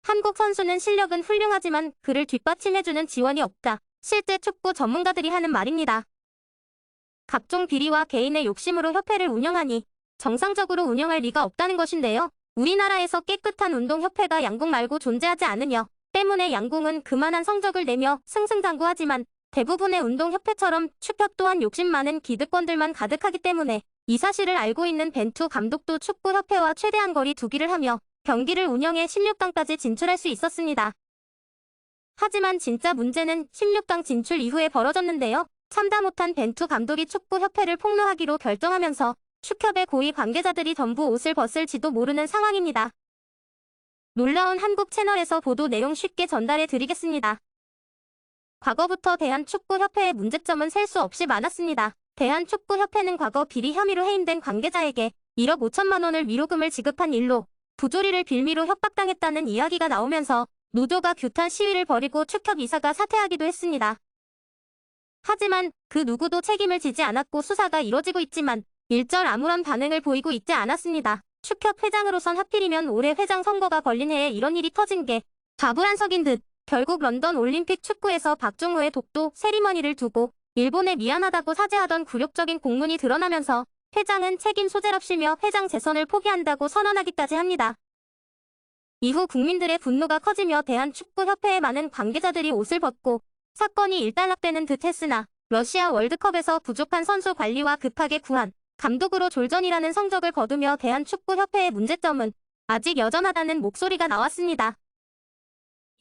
한국 선수는 실력은 훌륭하지만 그를 뒷받침해주는 지원이 없다. 실제 축구 전문가들이 하는 말입니다. 각종 비리와 개인의 욕심으로 협회를 운영하니 정상적으로 운영할 리가 없다는 것인데요. 우리나라에서 깨끗한 운동협회가 양궁 말고 존재하지 않으며 때문에 양궁은 그만한 성적을 내며 승승장구하지만 대부분의 운동협회처럼 축협 또한 욕심 많은 기득권들만 가득하기 때문에 이 사실을 알고 있는 벤투 감독도 축구협회와 최대한 거리 두기를 하며 경기를 운영해 16강까지 진출할 수 있었습니다. 하지만 진짜 문제는 16강 진출 이후에 벌어졌는데요. 참다 못한 벤투 감독이 축구협회를 폭로하기로 결정하면서 축협의 고위 관계자들이 전부 옷을 벗을지도 모르는 상황입니다. 놀라운 한국 채널에서 보도 내용 쉽게 전달해 드리겠습니다. 과거부터 대한축구협회의 문제점은 셀 수 없이 많았습니다. 대한축구협회는 과거 비리 혐의로 해임된 관계자에게 1억 5천만 원을 위로금을 지급한 일로 부조리를 빌미로 협박당했다는 이야기가 나오면서 노조가 규탄 시위를 벌이고 축협 이사가 사퇴하기도 했습니다. 하지만 그 누구도 책임을 지지 않았고 수사가 이뤄지고 있지만 일절 아무런 반응을 보이고 있지 않았습니다. 축협 회장으로선 하필이면 올해 회장 선거가 걸린 해에 이런 일이 터진 게 가불안석인 듯 결국 런던 올림픽 축구에서 박종호의 독도 세리머니를 두고 일본에 미안하다고 사죄하던 굴욕적인 공문이 드러나면서 회장은 책임 소재랍시며 회장 재선을 포기한다고 선언하기까지 합니다. 이후 국민들의 분노가 커지며 대한축구협회의 많은 관계자들이 옷을 벗고 사건이 일단락되는 듯 했으나 러시아 월드컵에서 부족한 선수 관리와 급하게 구한 감독으로 졸전이라는 성적을 거두며 대한축구협회의 문제점은 아직 여전하다는 목소리가 나왔습니다.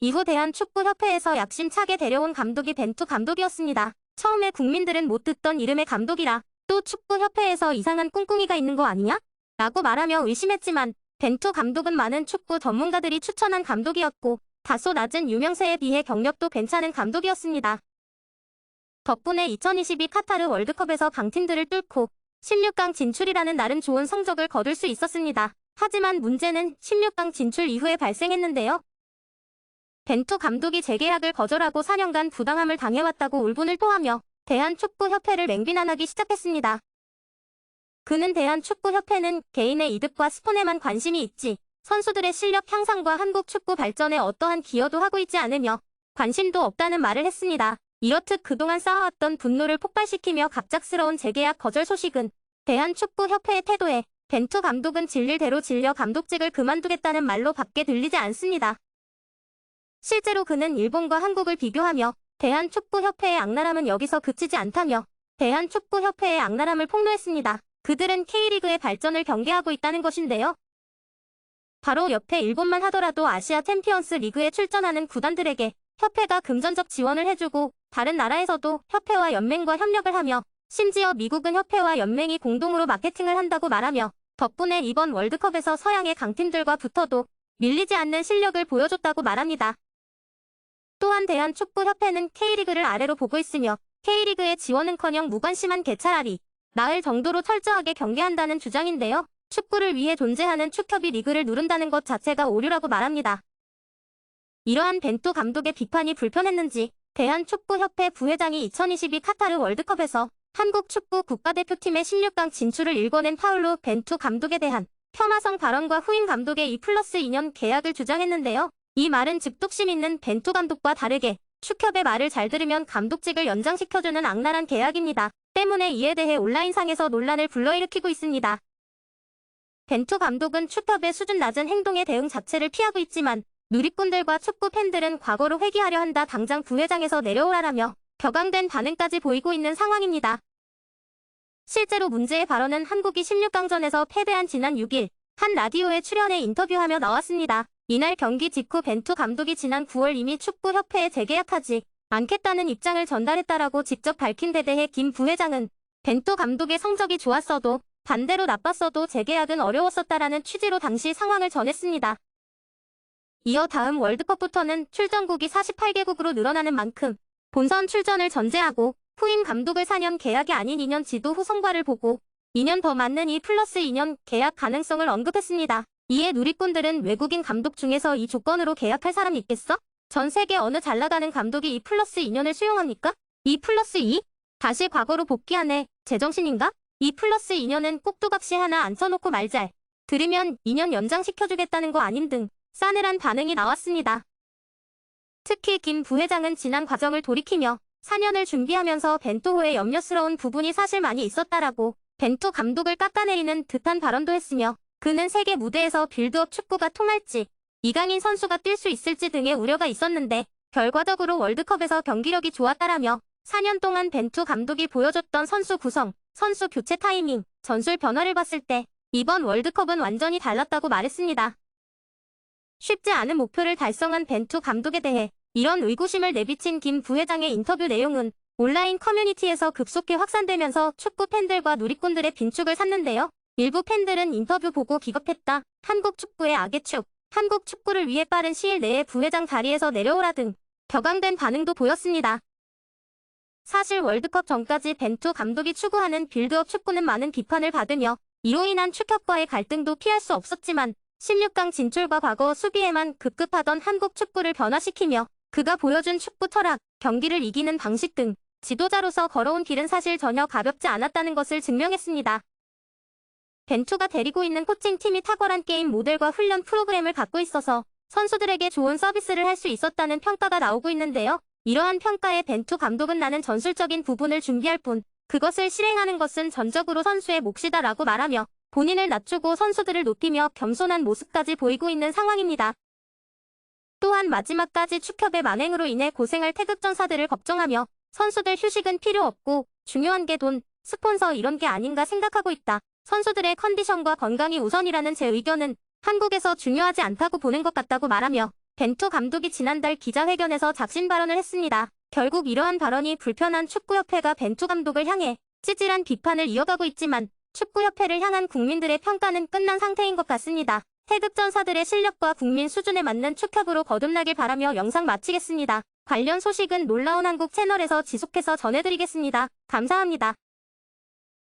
이후 대한축구협회에서 약심차게 데려온 감독이 벤투 감독이었습니다. 처음에 국민들은 못 듣던 이름의 감독이라 또 축구협회에서 이상한 꿍꿍이가 있는 거 아니냐? 라고 말하며 의심했지만 벤투 감독은 많은 축구 전문가들이 추천한 감독이었고 다소 낮은 유명세에 비해 경력도 괜찮은 감독이었습니다. 덕분에 2022 카타르 월드컵에서 강팀들을 뚫고 16강 진출이라는 나름 좋은 성적을 거둘 수 있었습니다. 하지만 문제는 16강 진출 이후에 발생했는데요. 벤투 감독이 재계약을 거절하고 4년간 부당함을 당해왔다고 울분을 토하며 대한축구협회를 맹비난하기 시작했습니다. 그는 대한축구협회는 개인의 이득과 스폰에만 관심이 있지 선수들의 실력 향상과 한국 축구 발전에 어떠한 기여도 하고 있지 않으며 관심도 없다는 말을 했습니다. 이렇듯 그동안 쌓아왔던 분노를 폭발시키며 갑작스러운 재계약 거절 소식은 대한축구협회의 태도에 벤투 감독은 질릴 대로 질려 감독직을 그만두겠다는 말로 밖에 들리지 않습니다. 실제로 그는 일본과 한국을 비교하며 대한축구협회의 악랄함은 여기서 그치지 않다며 대한축구협회의 악랄함을 폭로했습니다. 그들은 K리그의 발전을 경계하고 있다는 것인데요. 바로 옆에 일본만 하더라도 아시아 챔피언스 리그에 출전하는 구단들에게 협회가 금전적 지원을 해주고 다른 나라에서도 협회와 연맹과 협력을 하며 심지어 미국은 협회와 연맹이 공동으로 마케팅을 한다고 말하며 덕분에 이번 월드컵에서 서양의 강팀들과 붙어도 밀리지 않는 실력을 보여줬다고 말합니다. 또한 대한축구협회는 K리그를 아래로 보고 있으며 K리그의 지원은커녕 무관심한 개차라리 나을 정도로 철저하게 경계한다는 주장인데요. 축구를 위해 존재하는 축협이 리그를 누른다는 것 자체가 오류라고 말합니다. 이러한 벤투 감독의 비판이 불편했는지 대한축구협회 부회장이 2022 카타르 월드컵에서 한국 축구 국가대표팀의 16강 진출을 일궈낸 파울로 벤투 감독에 대한 폄하성 발언과 후임 감독의 2+2년 계약을 주장했는데요. 이 말은 즉독심 있는 벤투 감독과 다르게 축협의 말을 잘 들으면 감독직을 연장시켜주는 악랄한 계약입니다. 때문에 이에 대해 온라인상에서 논란을 불러일으키고 있습니다. 벤투 감독은 축협의 수준 낮은 행동에 대응 자체를 피하고 있지만 누리꾼들과 축구 팬들은 과거로 회귀하려 한다 당장 부회장에서 내려오라라며 격앙된 반응까지 보이고 있는 상황입니다. 실제로 문제의 발언은 한국이 16강전에서 패배한 지난 6일 한 라디오에 출연해 인터뷰하며 나왔습니다. 이날 경기 직후 벤투 감독이 지난 9월 이미 축구협회에 재계약하지 않겠다는 입장을 전달했다라고 직접 밝힌 데 대해 김 부회장은 벤투 감독의 성적이 좋았어도 반대로 나빴어도 재계약은 어려웠었다라는 취지로 당시 상황을 전했습니다. 이어 다음 월드컵부터는 출전국이 48개국으로 늘어나는 만큼 본선 출전을 전제하고 후임 감독을 4년 계약이 아닌 2년 지도 후 성과를 보고 2년 더 맞는 2+2년 계약 가능성을 언급했습니다. 이에 누리꾼들은 외국인 감독 중에서 이 조건으로 계약할 사람이 있겠어? 전 세계 어느 잘나가는 감독이 2+2년을 수용합니까? 2+2? 다시 과거로 복귀하네. 제정신인가? 2+2년은 꼭두각시 하나 안 써놓고 말잘. 들으면 2년 연장시켜주겠다는 거 아님 등 싸늘한 반응이 나왔습니다. 특히 김 부회장은 지난 과정을 돌이키며 4년을 준비하면서 벤투호의 염려스러운 부분이 사실 많이 있었다라고 벤투 감독을 깎아내리는 듯한 발언도 했으며 그는 세계 무대에서 빌드업 축구가 통할지 이강인 선수가 뛸 수 있을지 등의 우려가 있었는데 결과적으로 월드컵에서 경기력이 좋았다라며 4년 동안 벤투 감독이 보여줬던 선수 구성, 선수 교체 타이밍, 전술 변화를 봤을 때 이번 월드컵은 완전히 달랐다고 말했습니다. 쉽지 않은 목표를 달성한 벤투 감독에 대해 이런 의구심을 내비친 김 부회장의 인터뷰 내용은 온라인 커뮤니티에서 급속히 확산되면서 축구 팬들과 누리꾼들의 빈축을 샀는데요. 일부 팬들은 인터뷰 보고 기겁했다. 한국 축구의 악의 축. 한국 축구를 위해 빠른 시일 내에 부회장 자리에서 내려오라 등 격앙된 반응도 보였습니다. 사실 월드컵 전까지 벤투 감독이 추구하는 빌드업 축구는 많은 비판을 받으며 이로 인한 축협과의 갈등도 피할 수 없었지만 16강 진출과 과거 수비에만 급급하던 한국 축구를 변화시키며 그가 보여준 축구 철학, 경기를 이기는 방식 등 지도자로서 걸어온 길은 사실 전혀 가볍지 않았다는 것을 증명했습니다. 벤투가 데리고 있는 코칭팀이 탁월한 게임 모델과 훈련 프로그램을 갖고 있어서 선수들에게 좋은 서비스를 할 수 있었다는 평가가 나오고 있는데요. 이러한 평가에 벤투 감독은 나는 전술적인 부분을 준비할 뿐 그것을 실행하는 것은 전적으로 선수의 몫이다라고 말하며 본인을 낮추고 선수들을 높이며 겸손한 모습까지 보이고 있는 상황입니다. 또한 마지막까지 축협의 만행으로 인해 고생할 태극전사들을 걱정하며 선수들 휴식은 필요 없고 중요한 게 돈, 스폰서 이런 게 아닌가 생각하고 있다. 선수들의 컨디션과 건강이 우선이라는 제 의견은 한국에서 중요하지 않다고 보는 것 같다고 말하며 벤투 감독이 지난달 기자회견에서 작심 발언을 했습니다. 결국 이러한 발언이 불편한 축구협회가 벤투 감독을 향해 찌질한 비판을 이어가고 있지만 축구협회를 향한 국민들의 평가는 끝난 상태인 것 같습니다. 태극전사들의 실력과 국민 수준에 맞는 축협으로 거듭나길 바라며 영상 마치겠습니다. 관련 소식은 놀라운 한국 채널에서 지속해서 전해드리겠습니다. 감사합니다.